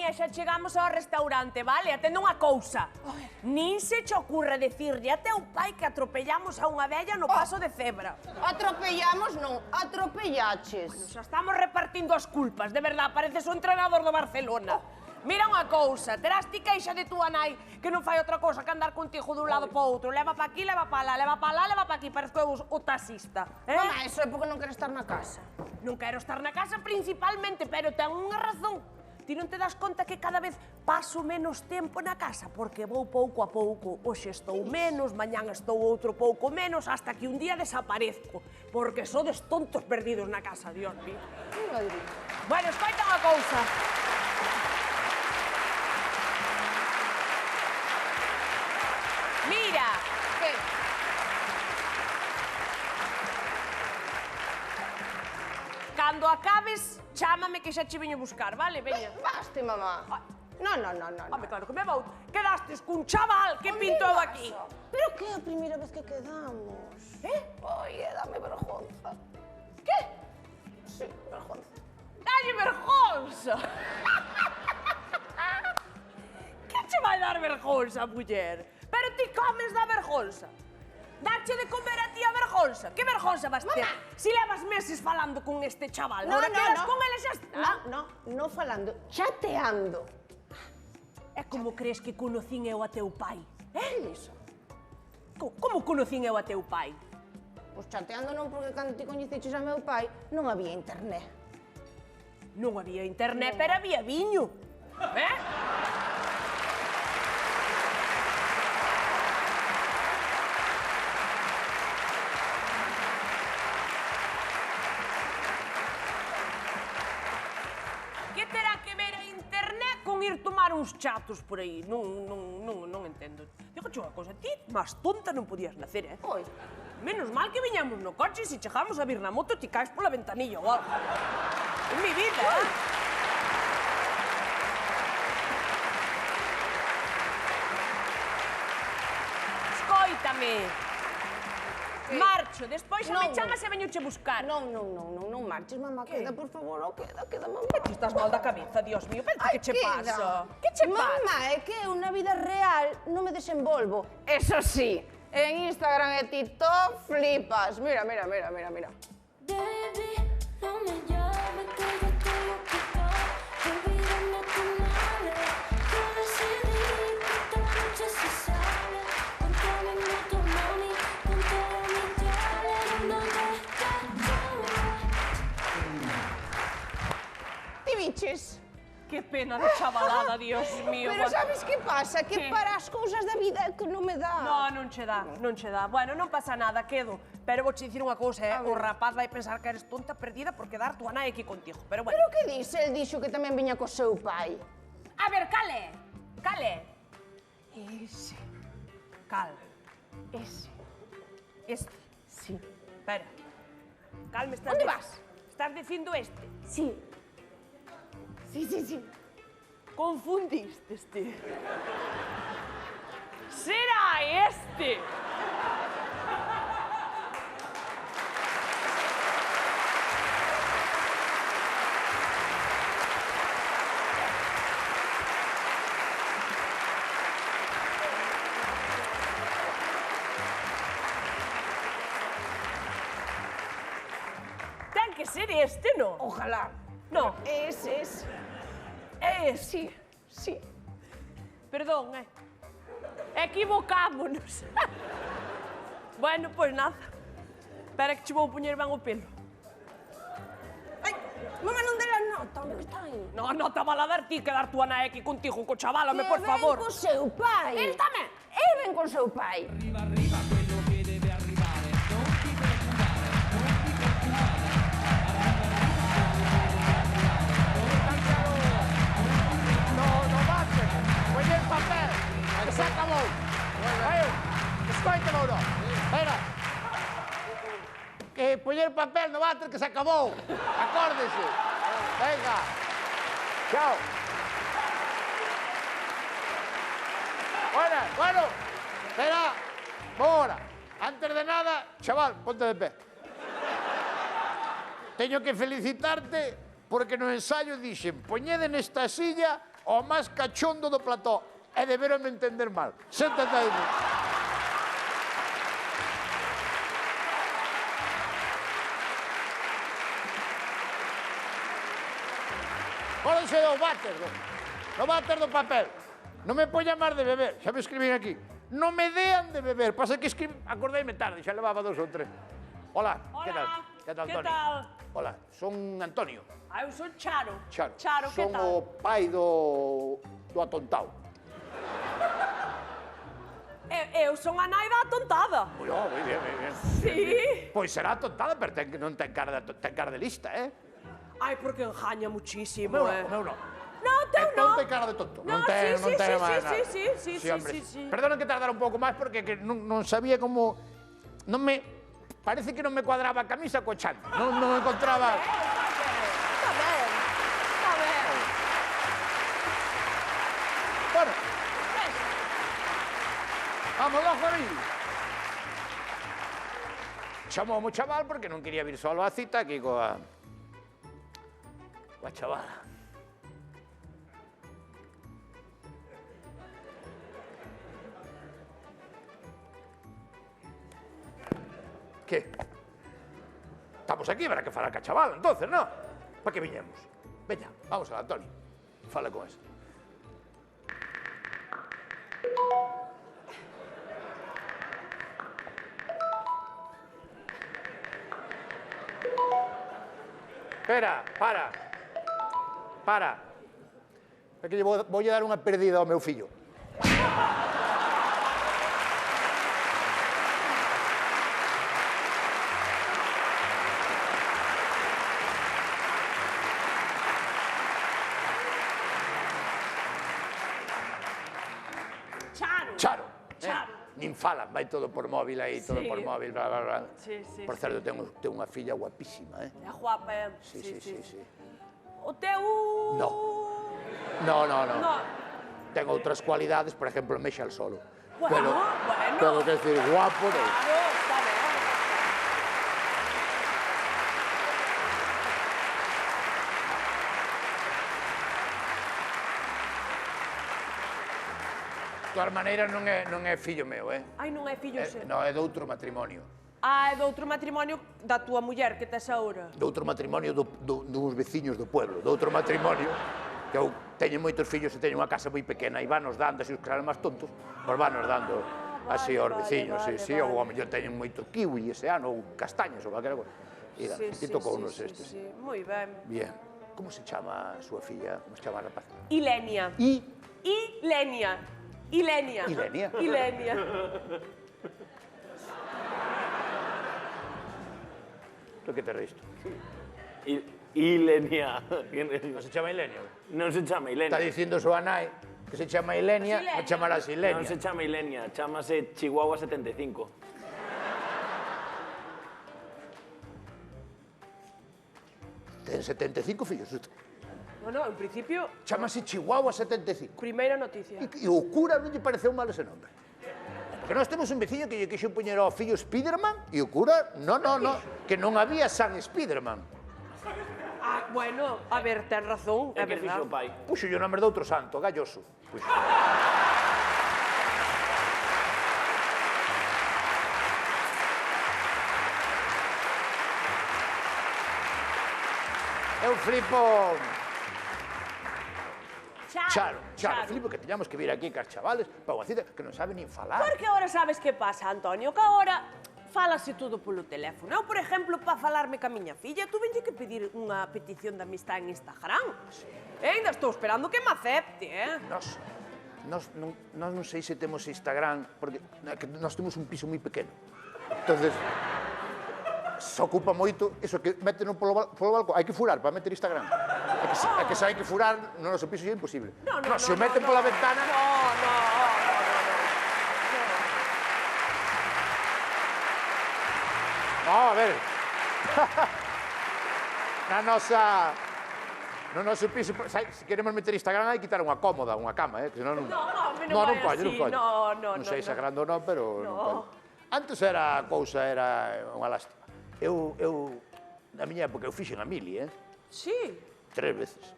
e xa chegamos ao restaurante, vale? Atende unha cousa. Nin se che ocurre dicirlle a teu pai que atropellamos a unha vella no paso de cebra. Atropellamos non, atropellaches. Xa estamos repartindo as culpas, de verdad, pareces o entrenador do Barcelona. Mira unha cousa, terás ti queixa de túa nai que non fai outra cousa que andar contigo dun lado para outro. Leva pa aquí, leva pa lá, leva pa lá, leva pa aquí. Parezco eu o taxista. Mamá, eso é porque non quero estar na casa. Non quero estar na casa principalmente, pero ten unha razón. Ti non te das conta que cada vez paso menos tempo na casa porque vou pouco a pouco. Hoxe estou menos, mañán estou outro pouco menos, hasta que un día desaparezco. Porque sodes tontos perdidos na casa, Dios mío. Bueno, escoita unha cousa. Mira, Que? cando acabes, chámame que xa che veño buscar, vale? Veña. Baste, mamá. No. Home, claro que me vou. Quedastes cun chaval, que pinto eu aquí? Pero que é a primeira vez que quedamos? Oye, dame vergonza. Que? Sí, vergonza. Dalle vergonza! Que che vai dar vergonza, muller? Pero ti comes da vergonza. Dache de comer a ti a vergonza. Que vergonza vas ter? Si levas meses falando con este chaval. Ahora quedas con ele xa está. No falando, chateando. E como crees que conocín eu a teu pai? Que iso? Como conocín eu a teu pai? Pois chateando non, porque cando ti coñeceches a meu pai non había internet. Non había internet, pero había viño. Que terá que ver a internet con ir tomar uns chatos por aí? Non entendo. Digo unha cosa, ti máis tonta non podías nacer, Oi. Menos mal que viñamos no coche e se chegamos a vir na moto ti caes pola ventanilla ou algo. En mi vida, Escoítame. Marcho, despois xa me chamas e veñoche buscar. Non marches, mamá, queda, por favor, queda, mamá. Ti estás mal da cabeza, Dios mío, pero que che pasa? Que che pasa? Mamá, é que eu na vida real non me desenvolvo. Eso sí, en Instagram e TikTok flipas. Mira. Baby, no me llames que yo estoy ocupada. Olvídame tu madre. Yo decidí que esta noche se sale. Con todo mi motor money, con todo mi jale. ¿Dónde estás tú? Ti biches? Que pena de chavalada, Dios mío. Pero sabes que pasa? Que para as cousas da vida é que non me dá. Non che dá. Bueno, non pasa nada, quedo. Pero vou che dicir unha cousa, o rapaz vai pensar que eres tonta perdida por quedar túa nai aquí contigo. Pero bueno. Pero que dice? El dixo que tamén viña co seu pai. A ver, cale. Ese. Cal. Ese. Este. Sí. Espera. Cal, me estás... Onde vas? Estás dicindo este. Sí. Confundiste este. Será este. Ten que ser este, ¿no? Ojalá. No. Ese. Sí. Perdón, equivocámonos. Bueno, pois nada. Espera que che vou poñer ben o pelo. Ai, mamá, non dela nota, onde está aí? No, nota vala dar ti, quedar túa nai aquí contigo, co chavalame, por favor. Que ven co seu pai. El tamén. El ven con seu pai. Se acabou. Escoítelo, non. Espera. Que poñer papel no váter que se acabou. Acórdese. Venga. Chao. Bueno. Espera. Ahora. Antes de nada, chaval, ponte de pé. Teño que felicitarte porque no ensayo dixen poñede nesta silla o máis cachondo do plató. E deberame entender mal. Séntate aí. Cólense do váter, no váter do papel. Non me poña máis de beber, xa me escribín aquí. Non me dean de beber, pasa que acordeime tarde, xa levaba 2 ou 3. Hola, que tal? Que tal, Toni? Hola, son Antonio. Eu son Charo. Charo. Charo, que son tal? o pai do atontao. Eu son a nai da atontada. Moi bien, moi bien. Sí. Pois será atontada, pero non ten cara de lista, Ai, porque enjaña muchísimo, Meu non. Non, teu Non non. ten cara de tonto. No, Non ten sí, máis nada. sí, hombre. sí. Perdona que tardara un pouco máis porque non sabía como... Non me... Parece que non me cuadraba a camisa co chan. Non encontraba... Está ben. Bueno. Vamos lá, Javi. Chamou o chaval porque non quería vir solo á cita aquí coa chavala. Que? Estamos aquí, habrá que falar ca chavala, entonces, non? Pa que viñemos? Veña, vamos a la Toni. Fala con esa. Espera, para. É que lle vou dar unha perdida ao meu fillo. Charo. Nin falan, vai todo por móvil aí, todo por móvil, bla, bla, bla. Sí. Por certo, tengo unha filla guapísima, É guapa, Sí. O teu... No. No. Ten outras cualidades, por exemplo, mexa al solo. Bueno. Pero, quer decir, guapo, non. Claro, está ben. De todas maneiras, non é fillo meu, Ai, non é fillo seu. Non, é de outro matrimonio. É de outro matrimonio da túa muller que tes agora. De outro matrimonio dos veciños do pueblo. De outro matrimonio que eu teño moitos fillos e teño unha casa moi pequena e vanos dando, así os que eran máis tontos, pois vanos dando así aos veciños, sí, ou a mellor teñen moito kiwi ese ano, ou castañas, ou calquera cosa. E tocounos estes. Sí, moi ben. Bien. Como se chama a súa filla? Como se chama a rapaz? Ilenia. Ilenia. Lo que te reíste. Ilenia. Non se chama Ilenia? Non se chama Ilenia. Está dicindo súa nai que se chama Ilenia, me chamarás Ilenia. Non se chama Ilenia, chamase Chihuahua 75. Ten 75 fillos usted. Bueno, en principio, Chámase Chihuahua 75. primeira noticia. E o cura non lle pareceu mal ese nombre. Porque nós temos un veciño que lle quixo poñer ao fillo Spiderman e o cura, no, que non había San Spiderman. Bueno, a ver, ten razón, é É que fixo o verdade. pai. Puxo o nome de outro santo, Galloso. Puxo. Eu flipo... Charo, flipo que teñamos que vir aquí cas chavales para unha cita que non sabe nin falar. Porque agora sabes que pasa, Antonio, que agora falase todo polo teléfono. Eu, por exemplo, para falarme ca miña filla, tuvenlle que pedir unha petición de amistad en Instagram. E ainda estou esperando que me acepte, Nós non sei se temos Instagram, porque nós temos un piso moi pequeno. Entonces, se ocupa moito, eso que méteno polo balcón, hai que furar para meter Instagram. É que se hai que furar, no noso piso é imposible. Se o meten pola ventana... No, a ver. No noso piso, se queremos meter Instagram, hai que quitar unha cómoda, unha cama, que senón non... Non colle. Non sei se é grande ou non, pero non colle. Antes a cousa era unha lástima. Na miña época, eu fixen a mili, Sí. 3 veces.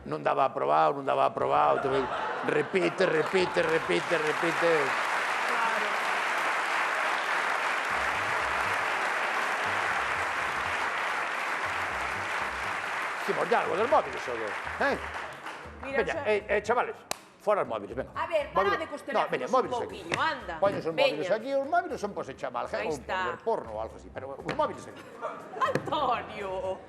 Non daba aprobado, non daba aprobado. Repite. Hicimos ya algo del móvil, eso. Mira, Veña, chavales, fora os móviles, venga. A ver, parade cos teléfonos un pouquiño, anda. Poñes os móviles Veña. aquí, os móviles son para se chaval, Aí ou está. por ver porno ou algo así, pero os móviles aquí. Antonio.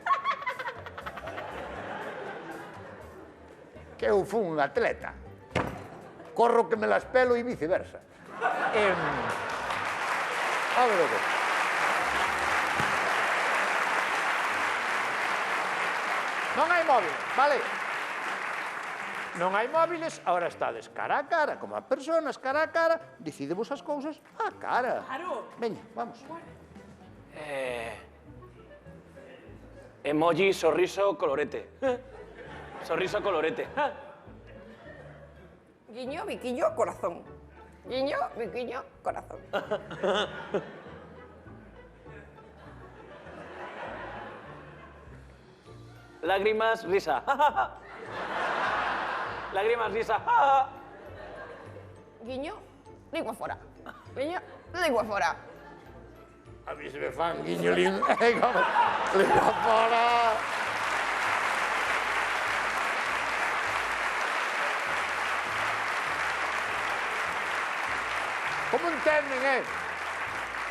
Que eu fun un atleta. Corro que me las pelo e viceversa. A ver o que. Non hai móvil, vale? Non hai móviles, ahora estades cara a cara, como a personas cara a cara, decidevos as cousas a cara. Claro. Veña, vamos. Emoji, sorriso, colorete. Sorriso, colorete. Guiño, biquiño, corazón. Guiño, biquiño, corazón. Lágrimas, risa. Lágrimas, risa. Guiño, lingua fora. Guiño, lingua fora. A mí se me fan guiño lingua fora. Como entenden,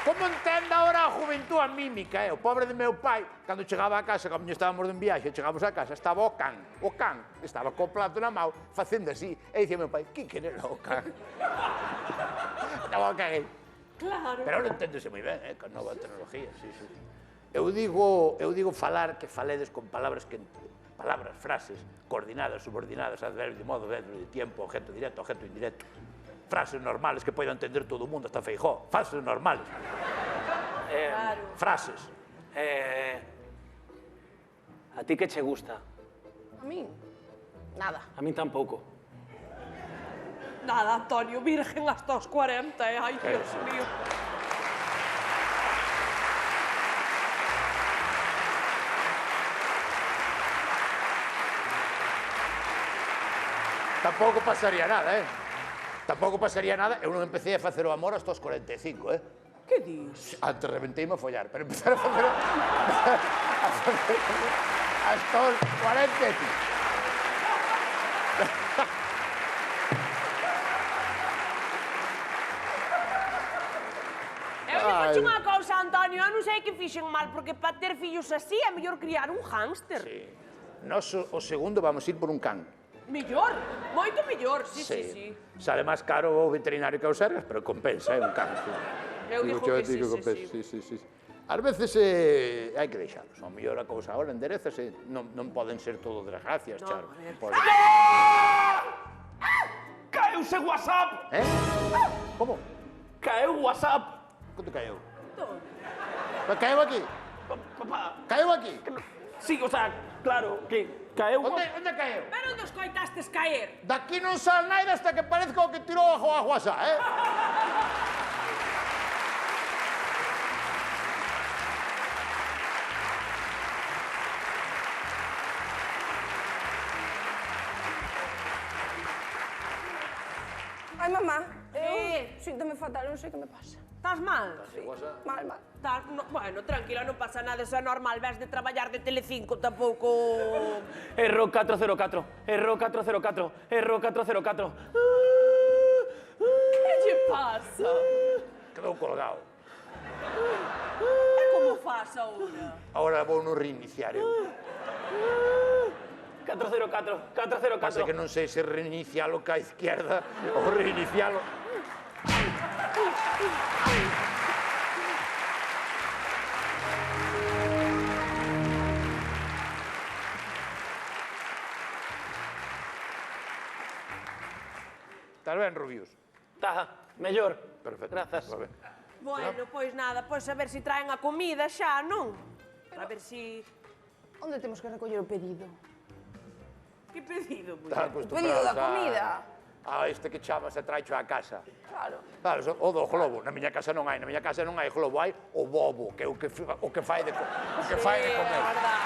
Como entende ahora a juventud a mímica, O pobre de meu pai, cando chegaba a casa, cando estábamos de viaxe, chegamos a casa, estaba o can, estaba co plato na mão, facendo así, e dicía meu pai, que era o can? Estaba o can aí. Claro. Pero non enténdese moi ben, con nova tecnología, sí. Eu digo falar que faledes con palabras, frases, coordinadas, subordinadas, adverbios de modo, verbo de tiempo, objeto directo, objeto indirecto. Frases normales que poida entender todo o mundo, hasta Feijóo. Frases normales. Claro. Frases. ¿A ti qué te gusta? A mí, nada. A mí tampoco. Nada, Antonio, virgen hasta os 40, Ay, Dios mío. Tampouco pasaría nada, Tampouco pasaría nada. Eu non empecé a facer o amor hasta os 45, Que dis? Antes rebenteime a follar, pero empezar a facer hasta os 45. Eu digo unha cousa, Antonio, eu non sei que fixen mal, porque para ter fillos así é mellor criar un hámster. Sí. Nós o segundo vamos ir por un can. Mellor, moito mellor, sí. Sale máis caro o veterinario que os sergas, pero compensa, un can. Eu digo que sí. Ás veces hai que deixalos. O mellor a cousa agora enderezase, non poden ser todo desgracias, Charo. Caeuse WhatsApp! Como? Caeu WhatsApp! Quanto caeu? Caeu aquí? Papá, Caeu aquí? sí, o sea, claro, que caeu... Onde caeu? Pero onde os coitastes caer? Daqui non sal naida hasta que parezca o que tirou a WhatsApp, Ai, mamá, eu síntome fatal, non sei que me pasa. Estás mal? Mal. Bueno, tranquila, non pasa nada, eso é normal, ves de traballar de Telecinco, tampouco... Error 404, error 404, error 404. Que lle pasa? Quedou colgado. E como faz agora? Agora vou no reiniciar eu. 404, 404. Pasa que non sei se reinicialo ca izquierda ou reinicialo... Estás ben, Rubius? Tá, mellor. Perfecto. Grazas. Va ben. Bueno, pois nada, pois a ver se traen a comida xa, non? A ver se... Onde temos que recoller o pedido? Que pedido, Está muller? O pedido da comida. Este que chamas e traicho á casa. Claro. Claro, o do globo. Na miña casa non hai. Na miña casa non hai globo, hai o bobo, que é o que fai de comer. É verdad.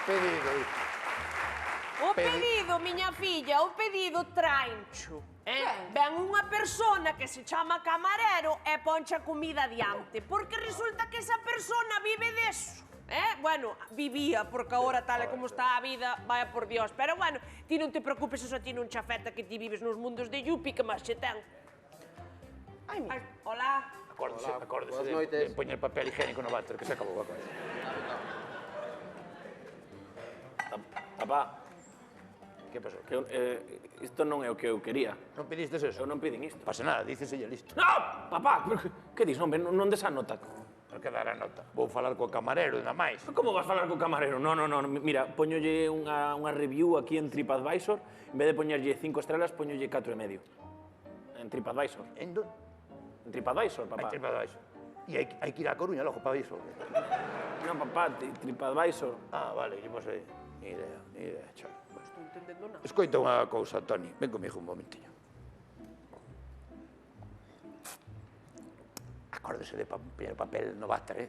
Pedido. O pedido, miña filla, o pedido traencho. Ben unha persona que se chama camarero e ponche a comida diante, porque resulta que esa persona vive deso. Bueno, vivía, porque agora tal e como está a vida, vaya por Dios. Pero bueno, ti non te preocupes, eso ti non che afecta que ti vives nos mundos de Yupi, que máis che ten. Ai, mira. Hola. Acórdese de poñer papel higiénico no váter, que se acabou a cosa. Papá, Que pasou? que isto non é o que eu quería. Non pedistes eso? Eu non pidin isto. Non pasa nada, díceselle listo. No, papá, que dis, hombre, non des a nota. Por que dar a nota? Vou falar co camarero, nada máis. Como vas falar co camarero? No, mira, poñolle unha review aquí en TripAdvisor, en vez de poñerlle 5 estrelas, poñolle 4,5. En TripAdvisor. En do... En TripAdvisor, Hai papá. TripAdvisor. E hai que ir á Coruña logo para iso. Non, papá, TripAdvisor. Ah, vale, eu sei. Ni idea, chaval. Non estou entendendo nada. Escoita unha cousa, Toni. Ven comigo un momentinho. Acórdese de poñer papel no váter,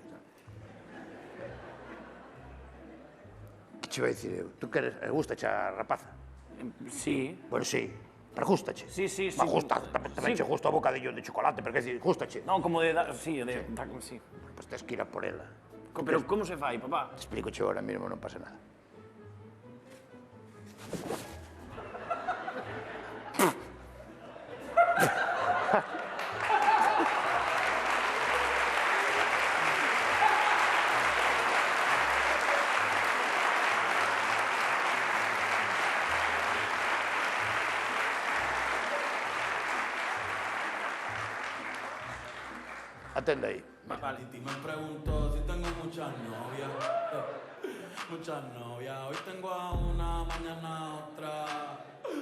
Que che vai dicir eu? Tú queres, gusta a rapaza? Sí. Bueno, sí. Pero gustache? Sí. Ma gusta, tamén che gusta o bocadillo de chocolate, pero que decir, gustache? Non, como de... Sí, sí. Pois tens que ir a por ela. Pero como se fai, papá? Te explico che ahora mesmo, non pasa nada. Atende aí. Papaliti me preguntó si tengo muchas novias. Muchas novias. Hoy tengo a una, mañana a otra.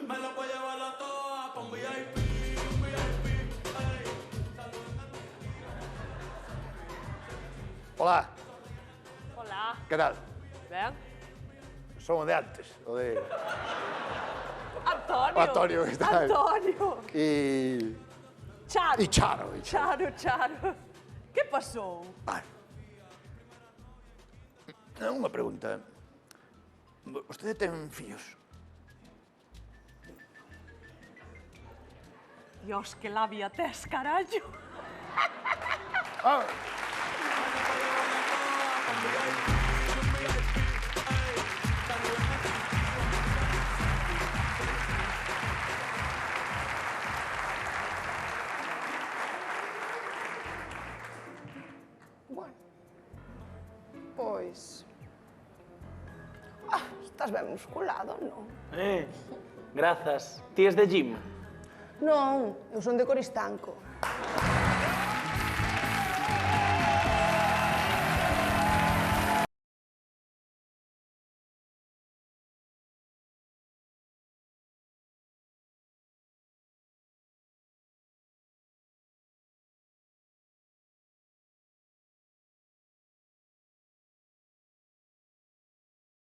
Me las voy a llevar a todas pa' un VIP, ey. Hola, Hola. que tal? Ben? Son o de antes, o de... Antonio. Antonio, que tal? Antonio. E... Charo. E Charo, e Charo. Charo. Que pasou? Vale. Unha pregunta. Vostede ten fillos? Dios, que labia tes, carallo. Ah, Bueno. Pois... estás ben musculado, non? Grazas. Ti es de gym? Non, eu son de Coristanco.